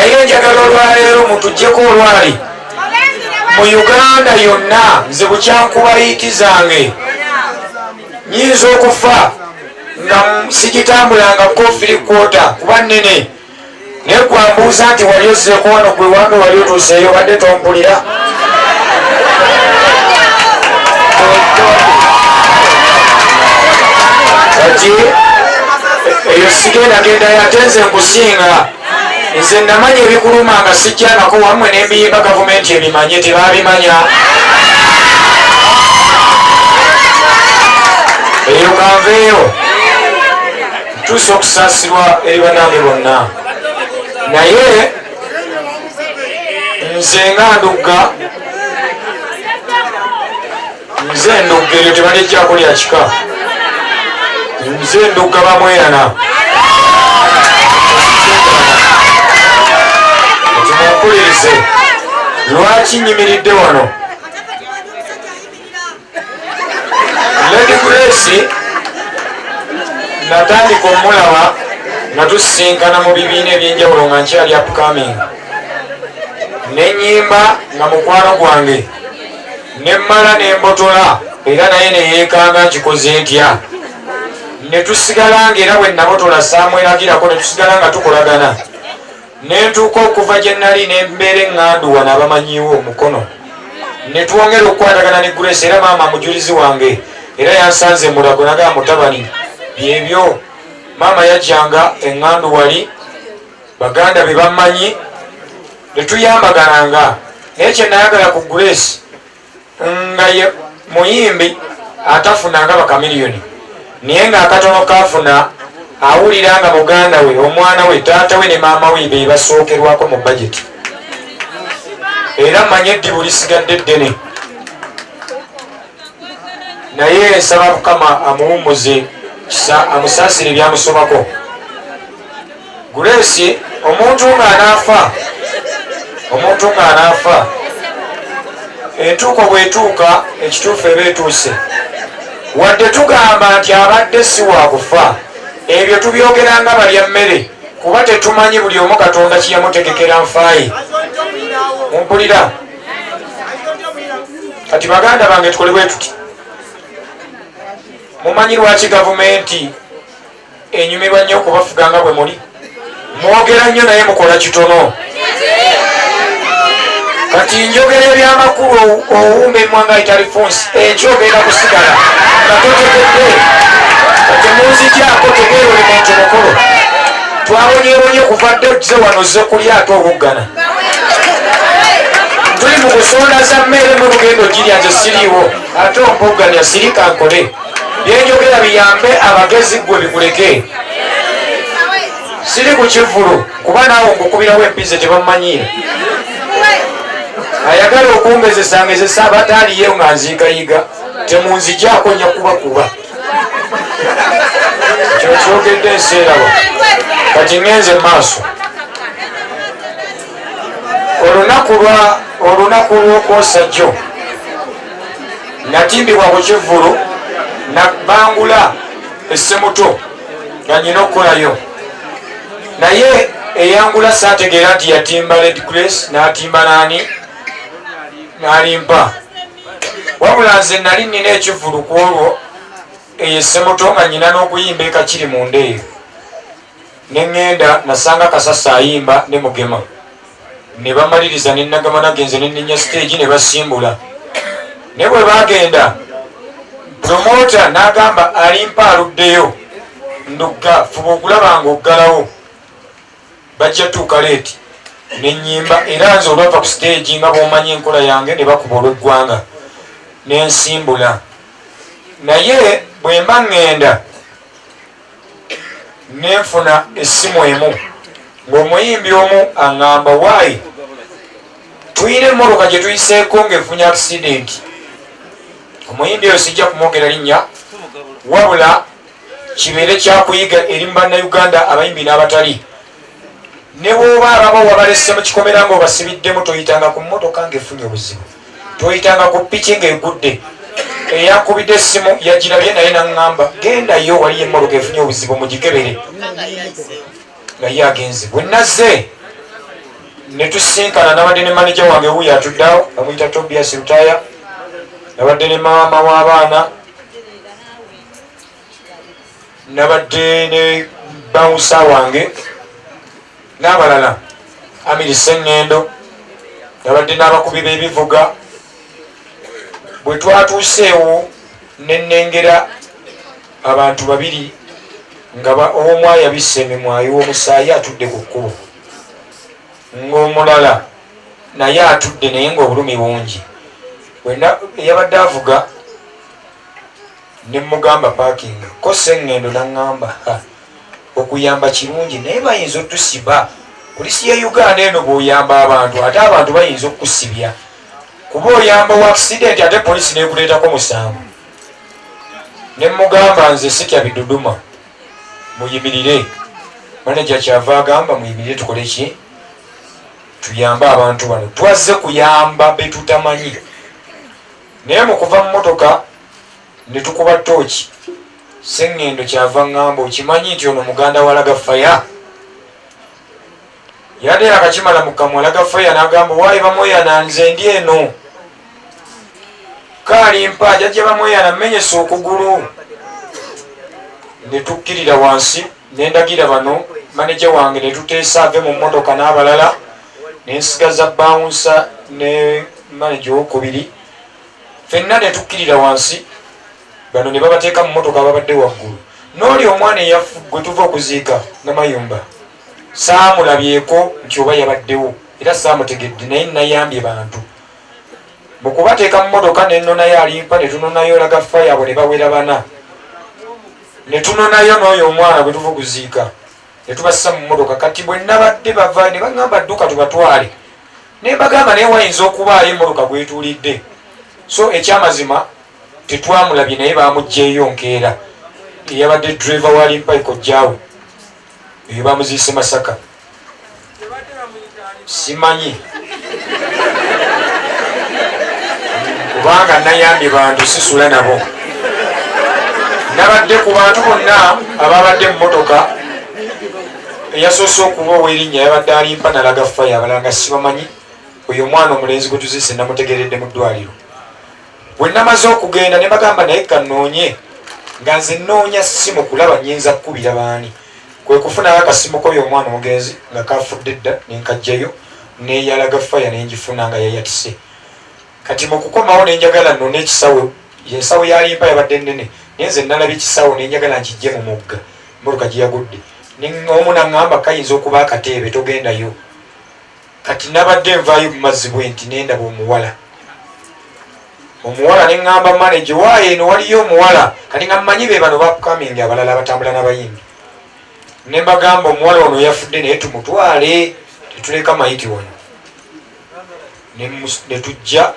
naye njagala olwaleero mutuggyeko olwali mu Uganda yonna nze bukyankubayiti zange nyinza okufa nga sigitambulanga kofiri kwota kuba nnene naye gwambuuza nti wali ozzeeko wano gwe wambe wali otuuseeyo badde tompulira kati eyo sigendagenda yate nze nkusinga nze namanya ebikuluma nga sijjanako wamwe n'embiyimba gavumenti ebimanye tebabimanya eyo kanveeyo tuusa okusaasirwa eri bannange bonna naye nze nga ndugga nze ndugga eryo tebalijjako lya kika nze ndugga bamwerana timumpulirize lwaki nyimiridde wano Lady Grace natandika omulaba nga tusisinkana mu bibiina ebyenjawulo nga nkyali upcoming nenyimba nga mukwano gwange nemmala nembotola era naye neyeekanga nkikoze ntya netusigala ngaera bwe nabotola saamweragirako netusigala nga tukolagana nentuuka okuva gye nali nembeera eŋŋandu wano abamanyiwo omukono netwongera okukwatagana ne Grace era maama mujulizi wange era yansanze mulago nagaa mutabani byebyo maama yajjanga eŋŋandu wali baganda be bammanyi netuyambagananga naye kye nayagala ku Grace nga ye muyimbi atafunanga bakamiliyoni naye ng'akatono kafuna awulira nga muganda we omwana we taata we ne maama we be basookerwako mu bajeti era manye eddibu lisigadde ddene naye nsaba Mukama amuwummuze kisa amusaasire ebyamusobako Grace omuntu ng'anaafa entuuko bw'etuuka ekituufu eba etuuse wadde tugamba nti abadde si waakufa ebyo tubyogeranga balya mmere kuba tetumanyi buli omu Katonda kiyamutegekera nfaayi mumpulira kati baganda bange tukole bwe tuti mumanyi lwaki gavumenti enyumirwa nnyo okubafuganga bwe muli mwogera nnyo naye mukola kitono kati njogera ebyamakulu owumba emmwanga italifunsi ekyogenda kusigala nga totegedde kati munzigyako tegeera oli muntu mukulu twabonyebonye okuva dde tuze wano zze kulyato obuggana tuli mu kusonda za mmere mu lugendo girya nze siriiwo ate ompugganya sirika nkole byenjogera biyambe abagezi gwe bikuleke siri ku kivulu kuba naawe ngukubirawo empize tebamumanyire ayagala okumbezesangezesa abataaliyeyo nga nziikayiga temunzigyako nja kubakuba ekyo kyogedde enseerabo kati ngenze maaso olunaku lw'okwosa jjo natimbibwa ku kivulu nabangula essemuto nga nyina okukolayo naye eyangula saategeera nti yatimba Lady Grace n'atimba naani n'alimpa wabula nze nali nina ekivulu ku olwo eyo essemuto nga nyina n'okuyimba ekakiri mu ndeeyo neŋŋenda nasanga Kasasa ayimba ne Mugema ne bamaliriza ne Nagama nagenze ne nninya stage ne basimbula ne bwe bagenda promota n'agamba alimpa aluddeyo ndugga fuba okulaba nga oggalawo bajja tuuka leeti nenyimba era nze olwava ku stage nga bwomanyi enkola yange ne bakuba olw'eggwanga nensimbula naye bwe mba ŋŋenda nenfuna essimu emu ng'omuyimbi omu aŋŋamba waayi tuyina emmotoka gye tuyiseeko ng'efunye akisidenti omuyimbi oyo sijja kumwogera linnya wabula kibeere kyakuyiga eri mu bannayuganda abayimbi n'abatali ne bw'oba ababawa balesse mu kikomera ng'obasibiddemu toyitanga ku mmotoka ng'efunye obuzibu toyitanga ku piki ng'egudde eyakubidde essimu yagirabye naye naŋŋamba gendayo waliyo emmotoka efunye obuzibu mugikebere nga ye agenze bwe nazze ne tusinkana nabadde ne manager wange wuyo atuddawo bamuyita Tobias Lutaya, nabadde ne maama w'abaana, nabadde ne bouncer wange n'abalala, Amiri Sengendo, nabadde n'abakubi b'ebivuga. Bwe twatuuseewo ne nnengera abantu babiri nga omu ayabisse emimwayi w'omusaayi atudde ku kkubo, ng'omulala naye atudde naye ng'obulumi bungi. Yabadde avuga ne mugamba parking ko Sengendo n'aŋŋamba okuyamba kirungi naye bayinza otusiba. Polisi ya Uganda eno bw'oyamba abantu ate abantu bayinza okukusibya, kuba oyamba wa accident ate polisi n'ekuleetako musango. Ne mugamba nze sitya biduduma, muyimirire. Manager kyava agamba muyimirire tukole ki? Tuyambe abantu bano. Twazze kuyamba be tutamanyi. Naye mu kuva mu motoka ne tukuba tooki, Sengendo kyava ŋŋamba okimanyi nti ono muganda wa Lagafaya? Yadde akakimala mu kamwa Lagafaya n'agamba waayi bamweyana nze ndi eno. Kalimpa jajja bamweyana mmenyesa okugulu. Ne tukkirira wansi ne ndagira bano manager wange ne tuteesa ave mu mmotoka n'abalala, ne nsigaza bouncer ne manager owokubiri. Ffenna ne tukkirira wansi, bano ne babateeka mu mmotoka ababadde waggulu. N'oli omwana eyaffe gwe tuva okuziika Namayumba saamulabyeko nti oba yabaddewo era saamutegedde, naye nayambye bantu. Mu kubateeka mu mmotoka ne nnonayo Alimpa, ne tunonayo Lagafaya, abo ne bawera bana. Ne tunonayo n'oyo omwana gwe tuva okuziika, ne tubassa mu mmotoka. Kati bwe nabadde bava ne baŋŋamba dduka tubatwale, ne mbagamba naye wayinza okubaayo emmotoka gwetuulidde. So ekyamazima tetwamulabye naye baamuggyeeyo nkeera. Eyabadde driver wa Alimpa ekojjaawe eyo bamuziise Masaka, simanyi kubanga nayambye bantu sisula nabo. Nabadde ku bantu bonna ababadde mu motoka, eyasoose okuba ow'erinnya yabadde Alimpa na Lagafaya, abalala nga sibamanyi. Oyo omwana omulenzi gwe tuziise namutegeredde mu ddwaliro. Bwe namaze okugenda ne bagamba naye kanoonye, nga nze nnoonya ssimu kulaba nnyinza kkubira baani. Kwe kufunayo akasimu k'oyo omwana omugenzi nga kafudde dda, ne nkajjayo n'eya Lagafaya ne ngifuna nga yayatise. Kati mu kukomawo ne njagala nnone ekisawo, ensawo ya Alimpa yabadde nnene, naye nze nalabye ekisawo ne njagala nkijje mu mugga, emmotoka gye yagudde. Omu n'aŋŋamba kayinza okuba akateebe togendayo. Kati nabadde nvaayo mu mazzi bwe nti ne ndaba omuwala. Omuwala ne ŋŋamba manager waayo eno waliyo omuwala, kati nga mmanyi be bano bakukamingi abalala abatambula n'abayimbi. Ne mbagamba omuwala ono yafudde naye tumutwale, tetuleka mayiti wano. Ne tujja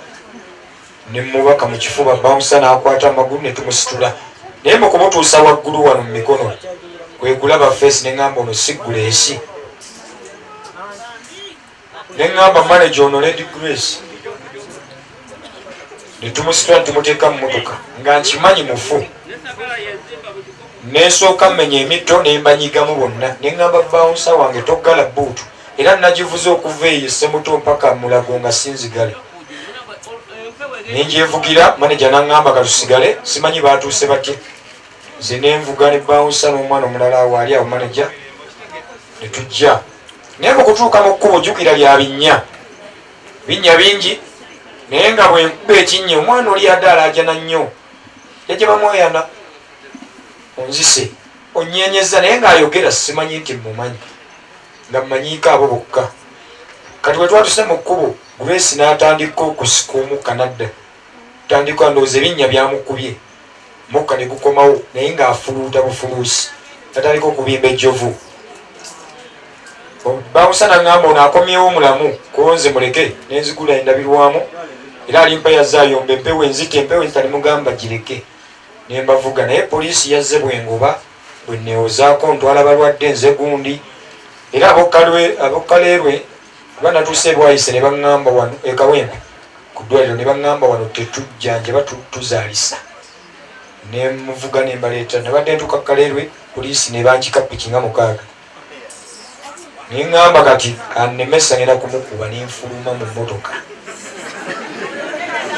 ne mubaka mu kifuba, bouncer n'akwata amagulu ne tumusitula. Naye mu kumutuusa waggulu wano mu mikono kwe kulaba face ne ŋŋamba ono si Grace. Ne ŋŋamba manager ono Lady Grace. Ne tumusitula tumuteeka mu motoka nga nkimanyi mufu. Nesooka mmenya emitto ne mbanyigamu bonna. Ne ŋŋamba bouncer wange toggala buutu, era nagivuze okuva eyo Ssemuto mpaka Mulago nga sinzigale. Ne ngyevugira, manager n'aŋŋamba katusigale, simanyi baatuuse batya. Nze ne nvuga ne bouncer n'omwana omulala waali awo manager ne tujja. Naye mu kutuuka mu kkubo jjukira lya binnya bingi, naye nga bwe nkuba ekinnya omwana oli addaala ajana nnyo. Yajja bamweyana onzise onnyenyeza, naye ng'ayogera simanyi nti mumanyi, nga mmanyiiko abo bokka. Kati bwe twatuse mu kkubo, Grace n'atandika okusika omukka nadda. Tandika ndowooza ebinnya byamukubye, mukka ne gukomawo naye ng'afuluuta bufuluusi, natandika okubimba ejjovu. Bouncer n'aŋŋamba ono akomyewo mulamu, ko nze muleke ne nzigula endabirwamu. Era Alimpa yazze ayomba empewo enzita, empewo enzita ne mugamba gireke. Ne mbavuga, naye poliisi yazze bwengoba, bwe neewozaako ntwala balwadde nze gundi. Era abokkaleerwe kuba natuuse ebwayise ne baŋŋamba wano ekawempe ku ddwaliro, ne baŋŋamba wano tetujjanjaba tuzaalisa. Ne muvuga ne mbaleeta, ne badde ntuuka Kaleerwe, poliisi ne bankika ppiki nga 6. neŋŋamba kati annemesa ngenda kumukuba nenfuluma mu mmotoka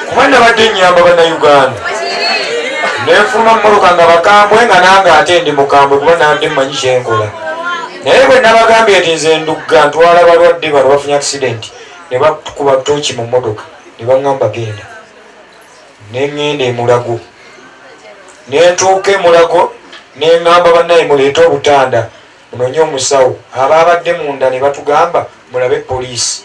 kuba nabadde nnyamba bannayuganda nenfuluma mu mmotoka nga bakambwe nga nange ate ndi mukambwe kuba nandi mmanyi kyenkola naye bwe nabagambye eti nze ndugga ntwala balwadde bano bafunye accident ne bakuba tooki mu mmotoka ne baŋŋamba genda neŋŋenda emulago nentuuka emulago neŋŋamba bannaye muleete obutanda munoonye omusawo ababadde munda ne batugamba mulabe poliisi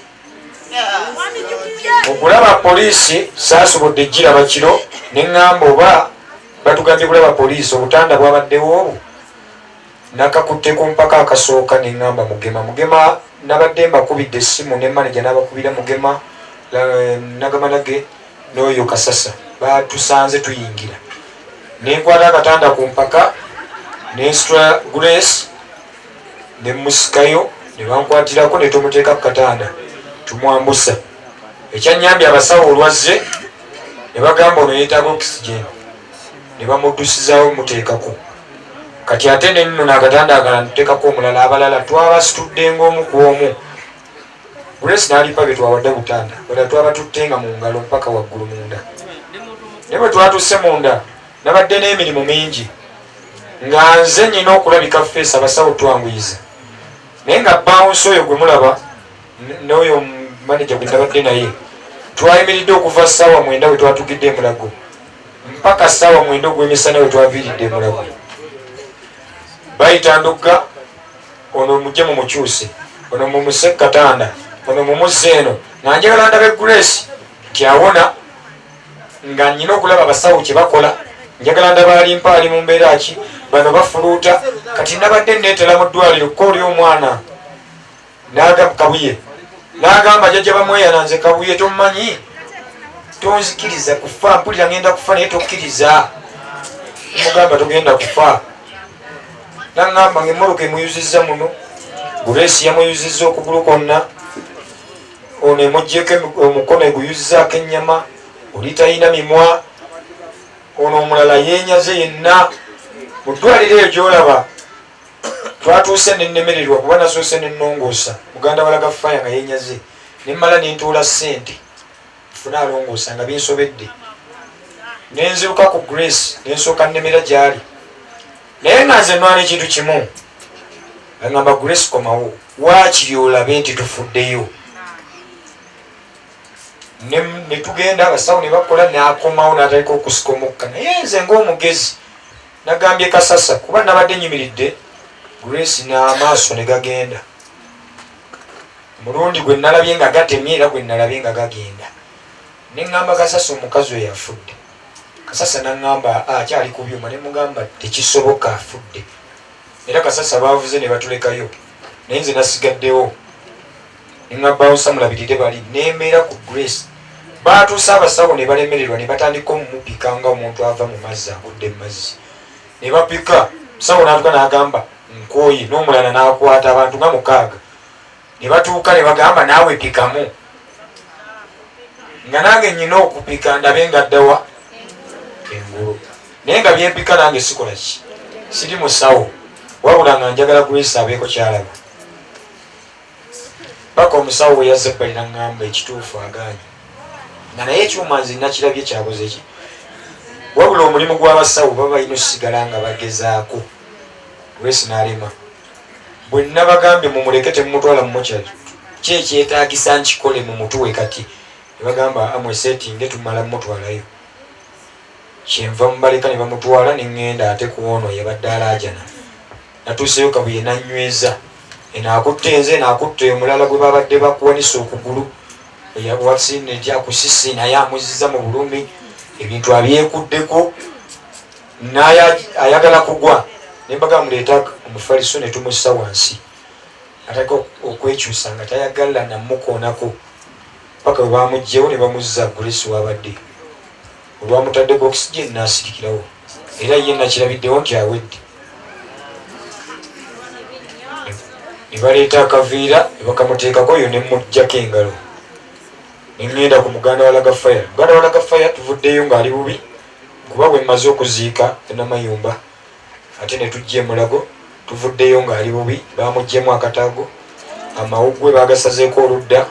okulaba poliisi saasobodde giraba kiro neŋŋamba oba batugambye kulaba poliisi obutanda bwabaddewo obwo nakakutte ku mpaka akasooka neŋŋamba mugema nabadde mbakubidde essimu ne manaja n'abakubira mugema nagamalage n'oyo kasasa batusanze tuyingira nenkwata akatanda ku mpaka nensitula Grace nemusikayo nebankwatirako netumuteeka ku katanda tumwambusa ekyanyambye abasawo olwazze nebagamba ono yeetaaga oxygen nebamuddusizawo muteekako kati ate nenno nakatanda agala ntuteekako omulala abalala twabasitudde ng'omu ku omu Grace n'alipa bye twawadde butanda bala twabatuttenga mu ngalo mpaka waggulu munda naye bwe twatusse munda nabadde n'emirimu mingi nga nze nnyina okulabika feesi abasawo twanguyiza naye nga bawunsi oyo gwe mulaba n'oyo maneja gwe nabadde naye twayimiridde okuva ssaawa 9 we twatugidde emulago mpaka ssaawa 9 ogw'emisana we twaviiridde emulago bayita ndugga ono mujje mumukyuse ono mumuse katanda ono mumuzze eno nga njagala ndabe Grace nti awona nga nnyina okulaba abasawo kye bakola njagala ndaba alimpa ali mu mbeera ki bano bafuluuta kati nabadde neetera mu ddwaliro kooli omwana kabuye n'agamba jjajja bamweyana nze kabuye tomumanyi tonzikiriza kufa mpulira ngenda kufa naye tokkiriza mugamba togenda kufa naŋŋamba ngaemmoloka emuyuzizza muno Grace yamuyuzizza okugulu kwonna ono emugyeko omukono eguyuzizaako ennyama oli talina mimwa ono omulala yenyaze yenna mu ddwaliro eyo gyolaba twatuuse nennemererwa kuba nasoose nennongoosa muganda walaga faya nga yenyaze nemmala nentuula ssente funa alongoosa nga binsobedde nenziruka ku Grace nensooka nnemera gyali naye nga nze nwana ekintu kimu agamba Grace komawo waakiri olabe nti tufuddeyo netugenda abasawo ne bakola nakomawo nataliko okusika omukka naye nze ng'omugezi nagambye kasasa kuba nabadde nyimiridde Grace n'amaaso ne gagenda mulundi gwe nalabye nga gatemye era gwe nalabye nga gagenda neŋŋamba kasasa omukazi oyo afudde kasasa naŋŋamba akyali ku byuma ne mugamba tekisoboka afudde era kasasa baavuze ne batulekayo naye nze nasigaddewo neŋŋabbawusa mulabirire bali nembeera ku Grace baatuuse abasawo ne balemererwa ne batandika omumupika nga omuntu ava mu mazzi agudde mu mazzi ne bapika musawo n'atuuka n'agamba nkooyi n'omulala n'akwata abantu nga 6 ne batuuka ne bagamba naawe pikamu nga nange nnyina okupika ndabe nga ddawa engulu naye nga byempika nange sikola ki siri musawo wabula nga njagala Grace abeeko kyalaba paka omusawo we yazze ebbali naŋŋamba ekituufu agaanyi nga naye ekyuma nze nakirabye kyabuze ki wabula omulimu gw'abasawo baba balina osigala nga bagezaako Grace n'alema bwe nabagambye mumuleke temumutwala mu mokyali ki ekyetaagisa nkikole mu mutuwe kati ne bagamba amwesetinge tumala mumutwalayo kyenva mubaleka ne bamutwala neŋŋenda ate kuwono yabadde alaajana natuuseyo kabuye nanyweza enaakutte nze naakutte omulala gwe babadde bakuwanisa okugulu eyakuwasine ekyakusisi naye amuziza mu bulumi ebintu abyekuddeko ayagala kugwa nembaga muleeta omufaliso ne tumussa wansi ataka okwekyusa nga tayagala namukoonako paka bwe bamugjewo ne bamuzza Grace wabadde olwamutaddeko oxygen n'asirikirawo era ye nakirabiddewo nti awedde ne baleeta akaviira ne bakamuteekako yo ne muggyako engalo neŋŋenda ku muganda walaga faya muganda walaga faya tuvuddeyo ng'ali bubi kuba bwe mmaze okuziika enamayumba ate ne tujja emulago tuvuddeyo ng'ali bubi bamuggyemu akataago amawugwe bagasazeeko oludda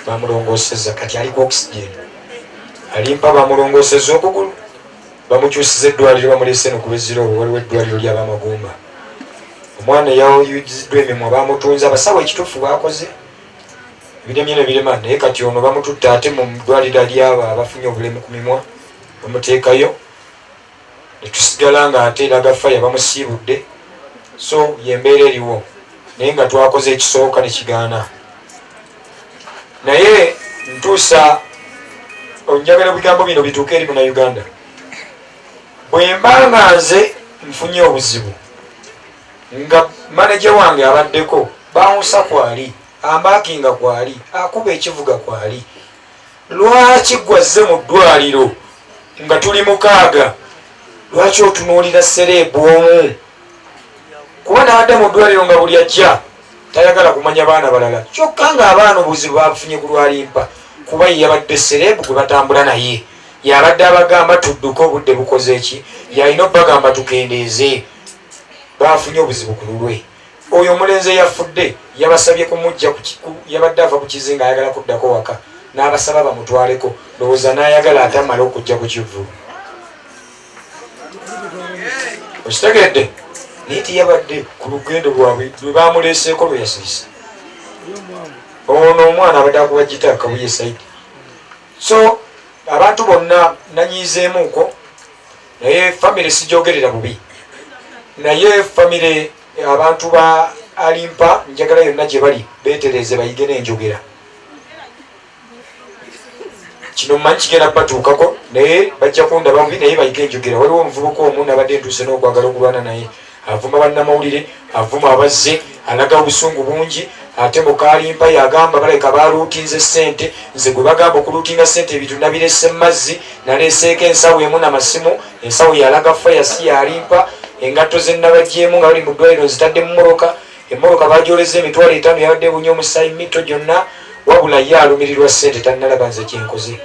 bamulongoseza kati aliko oxygen alimpa bamulongoseza okugulu bamukyusiza eddwaliro bamulese nokubezira obwo waliwo eddwaliro ly'abamagumba omwana yawuyiziddwa emimwa bamutunza abasawo ekituufu bakoze ebiremye nebirema naye kati ono bamututta ate mu ddwaliro lyabo abafunye obulemu ku mimwa bamuteekayo netusigala nga ate eraga faya bamusiibudde so yembeera eriwo naye nga twakoze ekisooka nekigaana naye ntuusa onjagala ebigambo bino bituuke eri Munnayuganda bwe mba nga nze nfunye obuzibu nga manaja wange abaddeko bawusa kwali ambaakinga kwali akuba ekivuga kwali lwaki gwazze mu ddwaliro nga tuli mukaaga lwaki otunuulira sereebu omu kuba nawadde mu ddwaliro nga buli ajja tayagala kumanya baana balala kyokka nga abaana obuzibu bafunye ku lwalimpa kuba ye yabadde sereebu gwe batambula naye yabadde abagamba tudduke obudde bukoze eki yalina obbagamba tukendeeze bafunye obuzibu ku lulwe oyo omulenzi yafudde yabasabye kumujja yabadde ava ku kizinga ayagala kuddako waka n'abasaba bamutwaleko lowooza n'ayagala atamala okujja ku kivulu okitegedde naye tiyabadde ku lugendo lwabwe lwe bamuleeseeko lwe yasiisa ono omwana abadde akuba gita kabuye saidi so abantu bonna nanyiizeemuuko naye famire sijogerera bubi naye famire abantu ba alimpa njagala yonna gye bali beetereze bayige n'enjogera kino mmanyi kigenda batuukako naye bajja kundaba bubi naye bayige enjogera waliwo omuvubuka omu nabadde ntuuse n'okwagala okulwana naye avuma bannamawulire avuma abazze alaga obusungu bungi ate mukalimpa yagamba baleka baluutinze sente nze gwe bagamba okuluutinga sente ebintu nabirese mazzi naleeseeko ensawo emu n'amasimu ensawo yalaga faya si yalimpa engatto zenabajjeemu nga bali mu ddwaliro zitadde mu moroka emmoroka bagyoleza emitwalo 5 yabadde bunya omusayi mito gyonna wabula ye alumirirwa sente tannalaba nze kyenkoze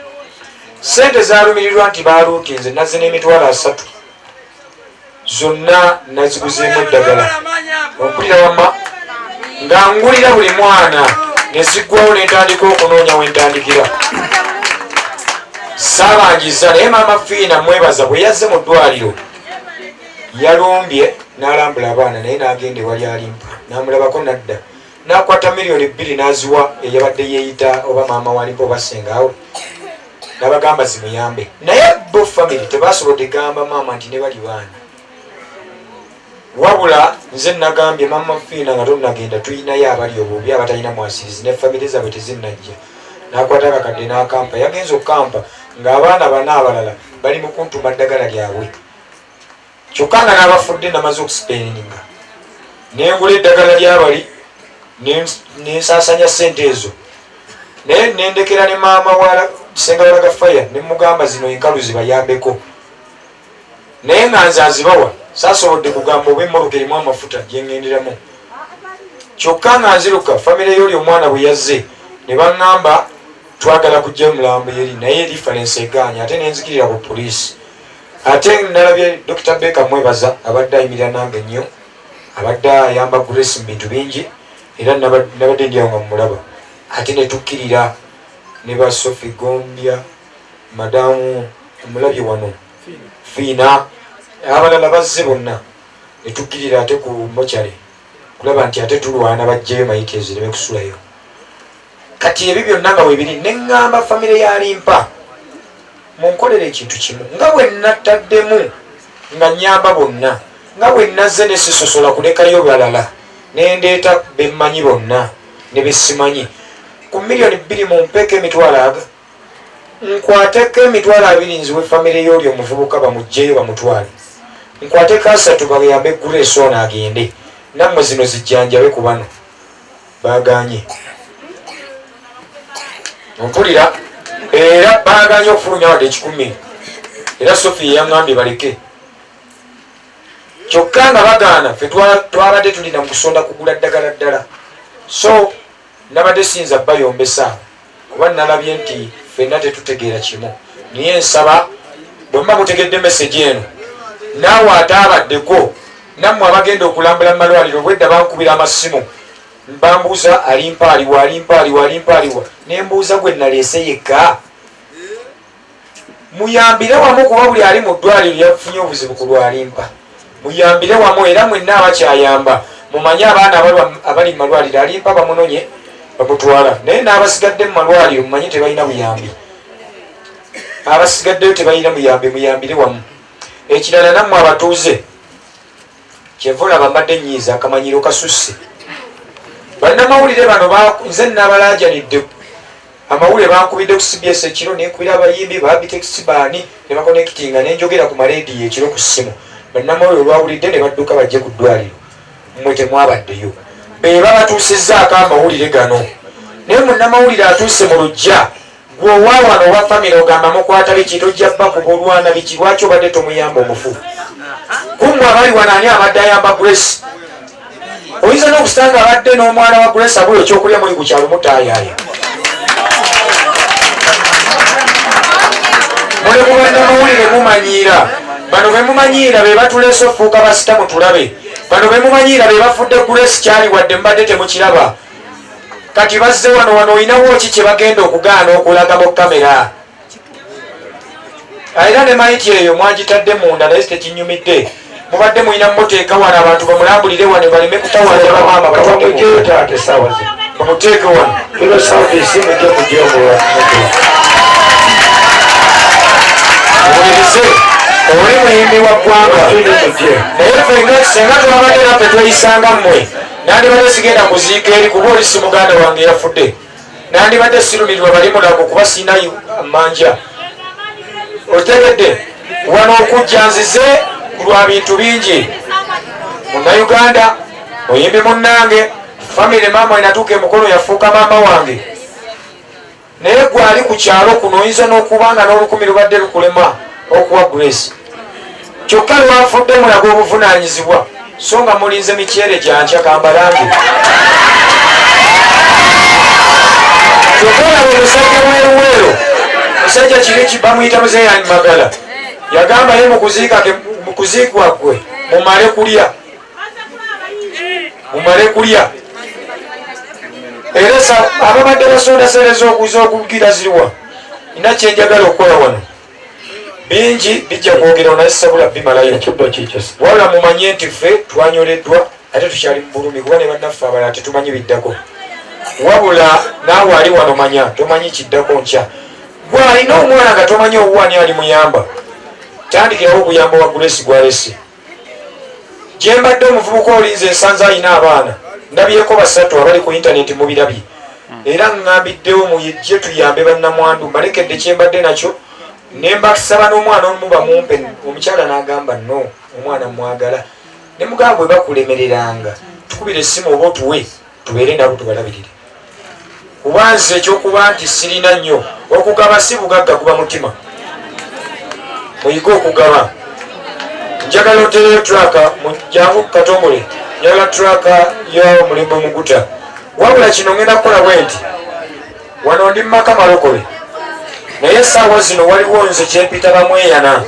sente zalumirirwa nti baluutinze nazze n'emitwalo 3 zonna naziguzeemu eddagala ompulira wamma nga ngulira buli mwana neziggwawo netandika okunoonya wentandikira saabangiza naye maama fiina mwebaza bwe yazze mu ddwaliro yalumbye n'alambula abaana naye n'agenda ewali alimpa n'amulabako nadda n'akwata $2,000,000 n'aziwa eyabadde yeeyita oba maama walimpa oba sengaawe n'abagamba zimuyambe naye bo famire tebasobodde gamba maama nti ne bali baana wabula nze nagambye mama fiina nga tonagenda tuyinayo abali obubi abatalina mwasirizi ne famire zaabwe tezinnajja n'akwata akakadde n'akampa yagenza okukampa ng'abaana bana abalala bali mu kuntuma ddagala lyabwe kyokka nga n'abafudde namaze okusipeeninga nengula eddagala lyabali nensaasanya sente ezo naye nendekera ne maama senga walaga faya nemugamba zino enkalu zibayambeko naye nga nze azibawa saasobodde kugamba oba emmoroka erimu amafuta gyengenderamu kyokka nga nziruka famire y'oli omwana bwe yazze ne baŋŋamba twagala kujja mulambo yeri naye reference egaanya ate nenzikirira ku poliisi ate nalabye Dr. Beka mwebaza abadde ayimirira nange nnyo abadde ayamba Grace mu bintu bingi era nabadde ndyawo nga mumulaba ate netukkirira ne ba Sophie Gombya madamu omulabye wano fiina abalala bazze bonna netukkirira ate ku mochare kulaba nti ate tulwana bajjeyo mayiti ezireme kusulayo kati ebyo byonna nga webiri neŋŋamba famire yalimpa munkolere ekintu kimu nga bwe nattaddemu nga nnyamba bonna nga bwe nazze nesisosola kulekayo balala nendeeta bemmanyi bonna ne besimanyi ku $2,000,000 mumpeeko emitwalo nkwateko emitwalo 2 nziwe famire y'oli omuvubuka bamugjeyo bamutwale nkwateko 3 bagayambe Grace ono agende nammwe zino zijjanjabe ku bano baganye ompulira era baganye okufulumya wadde 10,000 era Sophie yaŋŋambye baleke kyokka nga bagaana ffe twabadde tulina mu kusonda kugula ddagala ddala so nabadde siyinza bayombesa kuba nalabye nti ffenna tetutegeera kimu niye nsaba bwe mba mutegedde message eno naawe ate abaddeko nammwe abagenda okulambula mu malwaliro bwedda bankubira amasimu mbambuuza alimpaaliwa nembuuza gwe naleese yekka muyambire wamu kuba buli ali mu ddwaliro yafunye obuzibu ku lwalimpa muyambire wamu era mwenna abakyayamba mumanye abaana abali mu malwaliro alimpa bamunonye bamutwala naye n'abasigadde mu malwaliro mumanye tebalina buyambi abasigaddeyo tebalina muyambi muyambire wamu ekirala nammwe abatuuze kyevula bambadde nyiiza akamanyiro kasusse bannamawulire bano nze nabalajanidde amawulire bankubidde ku CBS ekiro nenkubira abayimbi babitex baani ne bakonekitinga nenjogera ku marediyo ekiro ku ssimu bannamawulire olwawulidde ne badduka bajje ku ddwaliro mmwe temwabaddeyo beba batuusizzaako amawulire gano naye munnamawulire atuuse mu lujja gweowawano owa famire ogamba mukwata biki tojja bakuba olwana biki lwaki obadde tomuyamba omufu kummwe abali wanaani abadde ayamba Grace oyinza n'okusanga abadde n'omwana wa Grace abula ekyokulya muli ku kyalo mutaayaaya muli mu bannamawulire mumanyiira bano be mumanyiira be batuleese ofuuka basitamu tulabe bano be mumanyiira be bafudde Grace kyali wadde mbadde temukiraba kati bazze wano oyinawo ki kye bagenda okugaana okulaga mu kamera era ne mayiti eyo mwagitadde munda naye tekinyumidde mubadde mulina muteeka wano abantu bamulambulire wano baleme kutawanya bamaama bamuteeke wano muwulirize oli muyimbi wa ggwanga naye senga tubabadde naffe tweyisanga mmwe nandibadde sigenda kuziika eri kuba oli si muganda wange yafudde nandibadde sirumirirwa bali mulago kuba sina manja otegedde wano okujja nzize kulwa bintu bingi munnayuganda muyimbi munnange famire maama enatuuka emukono yafuuka maama wange naye gwe ali ku kyalo kuno oyinza n'okubanga n'olukumi lubadde lukulema okuwa Grace kyokka lwafudde mulaga obuvunanyizibwa so nga mulinze mikyere gyankya kambalambi kyokka olaba omusajja weeruweero musajja kiri bamuyita Muzeyani Magala yagamba ye mukuziikwa gwe mumale kulya era ababadde basondasereza okuza okugira ziriwa ina kyenjagala okukola wano bingi bijja kwogera naye sabula bimalayo wabula mumanye nti ffe twanyoleddwa ate tukyali mu bulumi kuba ne bannaffe abalala tetumanyi biddako wabula naawe ali wano manya tomanyi kiddako nkya gwe alina omwana nga tomanyi owuwani ali muyamba tandikirawo obuyamba wa Grace gwalese gyembadde omuvubuka olinze ensanze alina abaana ndabyeko 3 abali ku intaneti mubirabye era ngambiddewo muyejje tuyambe bannamwandu malekedde kyembadde nakyo nembasaba n'omwana omu bamumpe omukyala n'agamba no omwana mwagala ne mugamba bwe bakulemereranga tukubire essimu oba otuwe tubeere nabo tubalabirire kuba nze ekyokuba nti sirina nnyo okugaba si bugagga kuba mutima muyige okugaba njagala otereyo traka mujangu katongole njagala traka y'omulembe muguta wabula kino ngenda kukola bwe nti wano ndi mumaka malokole naye essaawa zino waliwo nze kyempita bamweyana